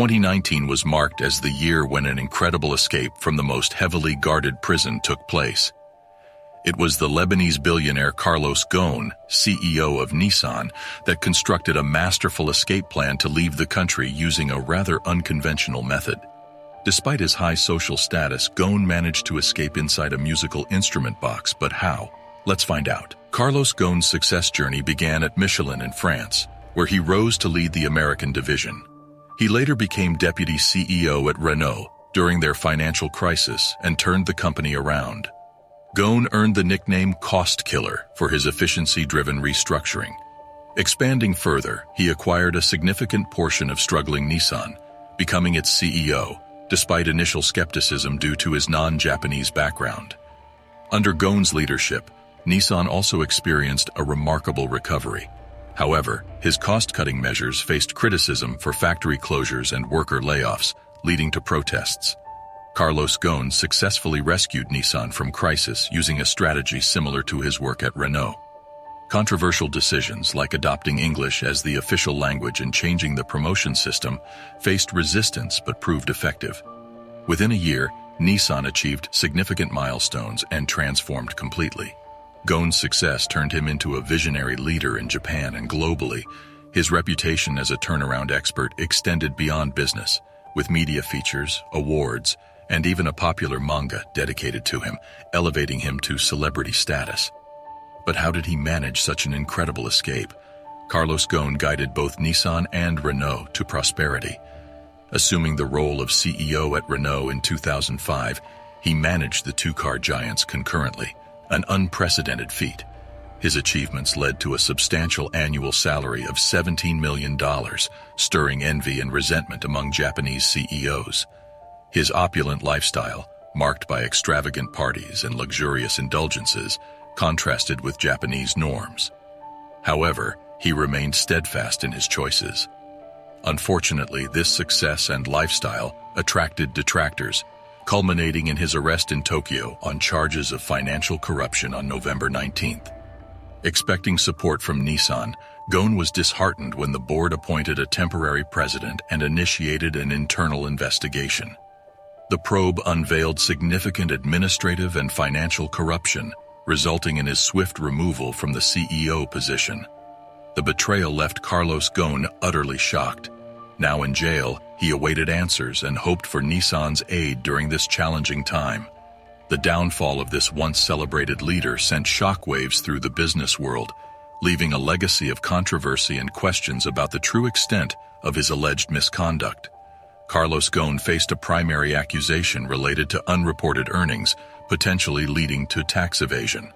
2019 was marked as the year when an incredible escape from the most heavily guarded prison took place. It was the Lebanese billionaire Carlos Ghosn, CEO of Nissan, that constructed a masterful escape plan to leave the country using a rather unconventional method. Despite his high social status, Ghosn managed to escape inside a musical instrument box, but how? Let's find out. Carlos Ghosn's success journey began at Michelin in France, where he rose to lead the American division. He later became deputy CEO at Renault during their financial crisis and turned the company around. Ghosn earned the nickname Cost Killer for his efficiency-driven restructuring. Expanding further, he acquired a significant portion of struggling Nissan, becoming its CEO, despite initial skepticism due to his non-Japanese background. Under Ghosn's leadership, Nissan also experienced a remarkable recovery. However, his cost-cutting measures faced criticism for factory closures and worker layoffs, leading to protests. Carlos Ghosn successfully rescued Nissan from crisis using a strategy similar to his work at Renault. Controversial decisions like adopting English as the official language and changing the promotion system faced resistance but proved effective. Within a year, Nissan achieved significant milestones and transformed completely. Ghosn's success turned him into a visionary leader in Japan and globally. His reputation as a turnaround expert extended beyond business, with media features, awards, and even a popular manga dedicated to him, elevating him to celebrity status. But how did he manage such an incredible escape? Carlos Ghosn guided both Nissan and Renault to prosperity. Assuming the role of CEO at Renault in 2005, he managed the two-car giants concurrently, an unprecedented feat. His achievements led to a substantial annual salary of $17 million, stirring envy and resentment among Japanese CEOs. His opulent lifestyle, marked by extravagant parties and luxurious indulgences, contrasted with Japanese norms. However, he remained steadfast in his choices. Unfortunately, this success and lifestyle attracted detractors, culminating in his arrest in Tokyo on charges of financial corruption on November 19th. Expecting support from Nissan, Ghosn was disheartened when the board appointed a temporary president and initiated an internal investigation. The probe unveiled significant administrative and financial corruption, resulting in his swift removal from the CEO position. The betrayal left Carlos Ghosn utterly shocked. Now in jail, he awaited answers and hoped for Nissan's aid during this challenging time. The downfall of this once celebrated leader sent shockwaves through the business world, leaving a legacy of controversy and questions about the true extent of his alleged misconduct. Carlos Ghosn faced a primary accusation related to unreported earnings, potentially leading to tax evasion.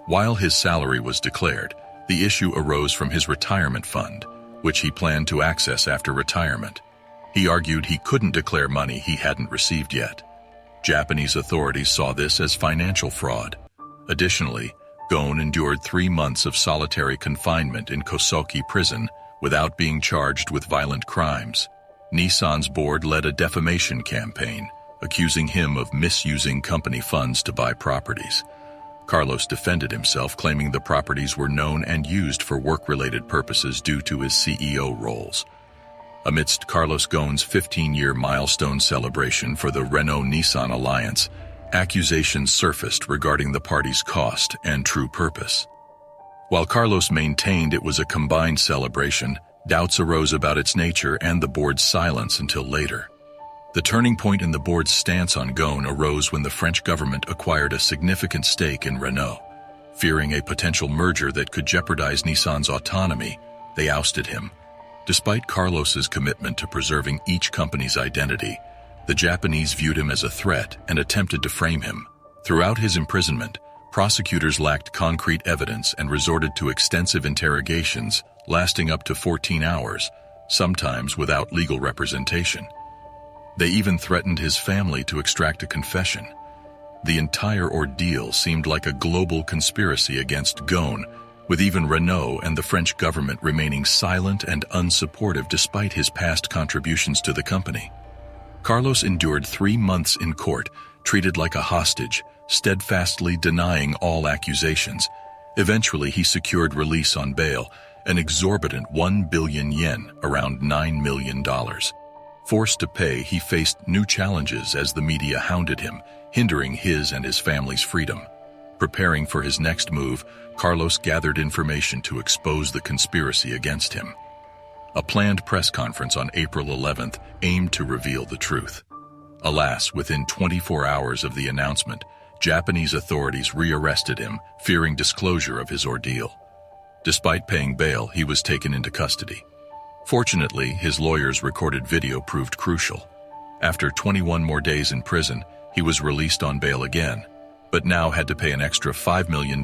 While his salary was declared, the issue arose from his retirement fund, which he planned to access after retirement. He argued he couldn't declare money he hadn't received yet. Japanese authorities saw this as financial fraud. Additionally, Ghosn endured 3 months of solitary confinement in Kosoki prison without being charged with violent crimes. Nissan's board led a defamation campaign, accusing him of misusing company funds to buy properties. Carlos defended himself, claiming the properties were known and used for work-related purposes due to his CEO roles. Amidst Carlos Ghosn's 15-year milestone celebration for the Renault-Nissan alliance, accusations surfaced regarding the party's cost and true purpose. While Carlos maintained it was a combined celebration, doubts arose about its nature and the board's silence until later. The turning point in the board's stance on Ghosn arose when the French government acquired a significant stake in Renault. Fearing a potential merger that could jeopardize Nissan's autonomy, they ousted him. Despite Carlos's commitment to preserving each company's identity, the Japanese viewed him as a threat and attempted to frame him. Throughout his imprisonment, prosecutors lacked concrete evidence and resorted to extensive interrogations, lasting up to 14 hours, sometimes without legal representation. They even threatened his family to extract a confession. The entire ordeal seemed like a global conspiracy against Ghosn, with even Renault and the French government remaining silent and unsupportive despite his past contributions to the company. Carlos endured 3 months in court, treated like a hostage, steadfastly denying all accusations. Eventually, he secured release on bail, an exorbitant 1 billion yen, around $9 million. Forced to pay, he faced new challenges as the media hounded him, hindering his and his family's freedom. Preparing for his next move, Carlos gathered information to expose the conspiracy against him. A planned press conference on April 11th aimed to reveal the truth. Alas, within 24 hours of the announcement, Japanese authorities rearrested him, fearing disclosure of his ordeal. Despite paying bail, he was taken into custody. Fortunately, his lawyer's recorded video proved crucial. After 21 more days in prison, he was released on bail again, but now had to pay an extra $5 million,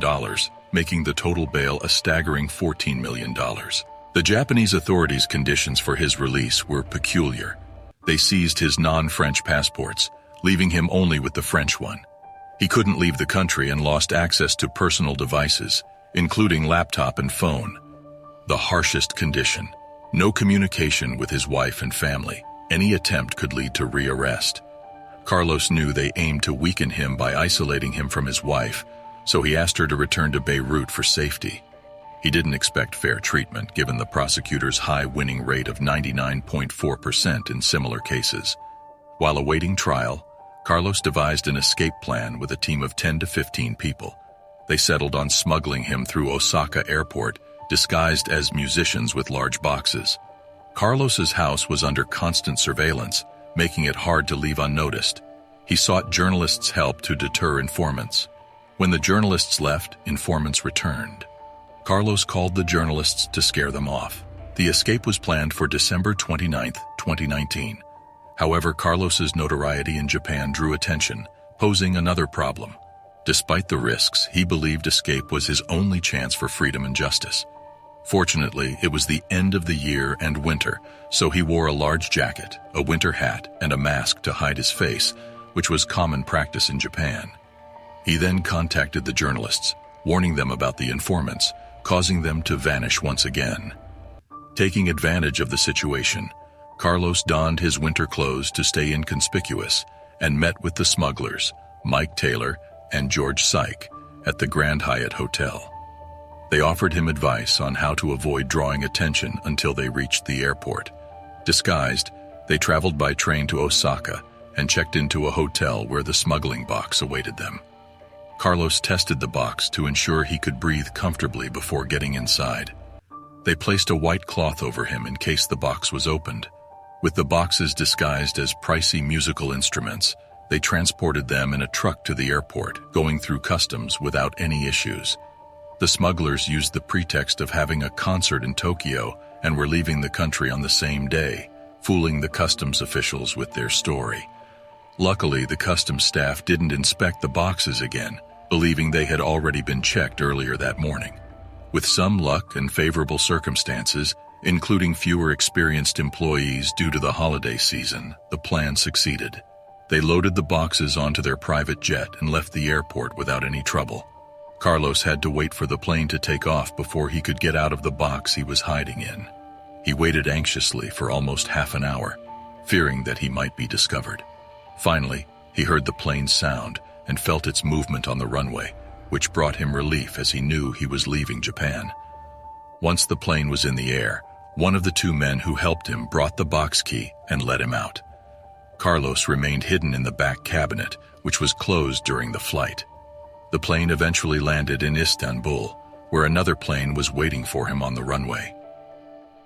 making the total bail a staggering $14 million. The Japanese authorities' conditions for his release were peculiar. They seized his non-French passports, leaving him only with the French one. He couldn't leave the country and lost access to personal devices, including laptop and phone. The harshest condition: no communication with his wife and family. Any attempt could lead to rearrest. Carlos knew they aimed to weaken him by isolating him from his wife, so he asked her to return to Beirut for safety. He didn't expect fair treatment given the prosecutor's high winning rate of 99.4% in similar cases. While awaiting trial, Carlos devised an escape plan with a team of 10 to 15 people. They settled on smuggling him through Osaka Airport, disguised as musicians with large boxes. Carlos's house was under constant surveillance, making it hard to leave unnoticed. He sought journalists' help to deter informants. When the journalists left, informants returned. Carlos called the journalists to scare them off. The escape was planned for December 29, 2019. However, Carlos's notoriety in Japan drew attention, posing another problem. Despite the risks, he believed escape was his only chance for freedom and justice. Fortunately, it was the end of the year and winter, so he wore a large jacket, a winter hat, and a mask to hide his face, which was common practice in Japan. He then contacted the journalists, warning them about the informants, causing them to vanish once again. Taking advantage of the situation, Carlos donned his winter clothes to stay inconspicuous and met with the smugglers, Mike Taylor and George Syke, at the Grand Hyatt Hotel. They offered him advice on how to avoid drawing attention until they reached the airport. Disguised, they traveled by train to Osaka and checked into a hotel where the smuggling box awaited them. Carlos tested the box to ensure he could breathe comfortably before getting inside. They placed a white cloth over him in case the box was opened. With the boxes disguised as pricey musical instruments, they transported them in a truck to the airport, going through customs without any issues. The smugglers used the pretext of having a concert in Tokyo and were leaving the country on the same day, fooling the customs officials with their story. Luckily, the customs staff didn't inspect the boxes again, believing they had already been checked earlier that morning. With some luck and favorable circumstances, including fewer experienced employees due to the holiday season, the plan succeeded. They loaded the boxes onto their private jet and left the airport without any trouble. Carlos had to wait for the plane to take off before he could get out of the box he was hiding in. He waited anxiously for almost half an hour, fearing that he might be discovered. Finally, he heard the plane's sound and felt its movement on the runway, which brought him relief as he knew he was leaving Japan. Once the plane was in the air, one of the two men who helped him brought the box key and let him out. Carlos remained hidden in the back cabinet, which was closed during the flight. The plane eventually landed in Istanbul, where another plane was waiting for him on the runway.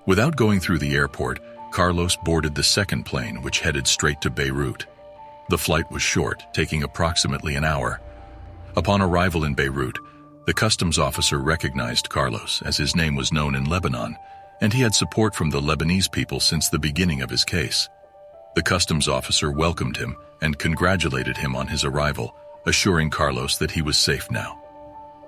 Without going through the airport, Carlos boarded the second plane, which headed straight to Beirut. The flight was short, taking approximately an hour. Upon arrival in Beirut, the customs officer recognized Carlos, as his name was known in Lebanon, and he had support from the Lebanese people since the beginning of his case. The customs officer welcomed him and congratulated him on his arrival, assuring Carlos that he was safe now.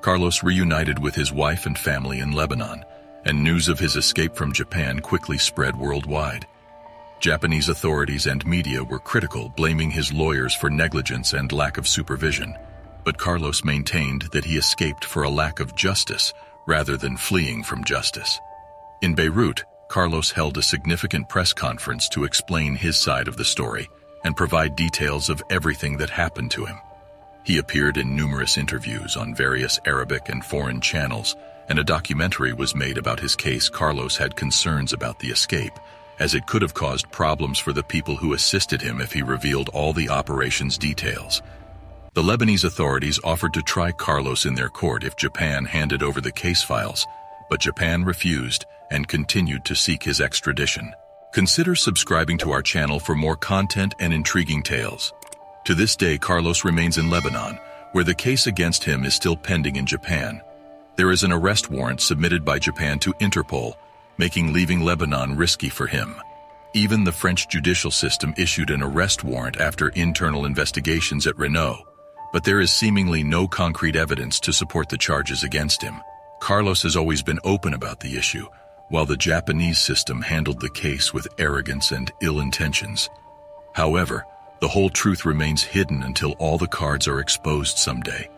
Carlos reunited with his wife and family in Lebanon, and news of his escape from Japan quickly spread worldwide. Japanese authorities and media were critical, blaming his lawyers for negligence and lack of supervision, but Carlos maintained that he escaped for a lack of justice rather than fleeing from justice. In Beirut, Carlos held a significant press conference to explain his side of the story and provide details of everything that happened to him. He appeared in numerous interviews on various Arabic and foreign channels, and a documentary was made about his case. Carlos had concerns about the escape, as it could have caused problems for the people who assisted him if he revealed all the operation's details. The Lebanese authorities offered to try Carlos in their court if Japan handed over the case files, but Japan refused and continued to seek his extradition. Consider subscribing to our channel for more content and intriguing tales. To this day, Carlos remains in Lebanon, where the case against him is still pending in Japan. There is an arrest warrant submitted by Japan to Interpol, making leaving Lebanon risky for him. Even the French judicial system issued an arrest warrant after internal investigations at Renault, but there is seemingly no concrete evidence to support the charges against him. Carlos has always been open about the issue, while the Japanese system handled the case with arrogance and ill intentions. However, the whole truth remains hidden until all the cards are exposed someday.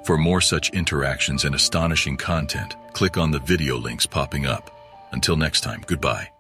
For more such interactions and astonishing content, click on the video links popping up. Until next time, goodbye.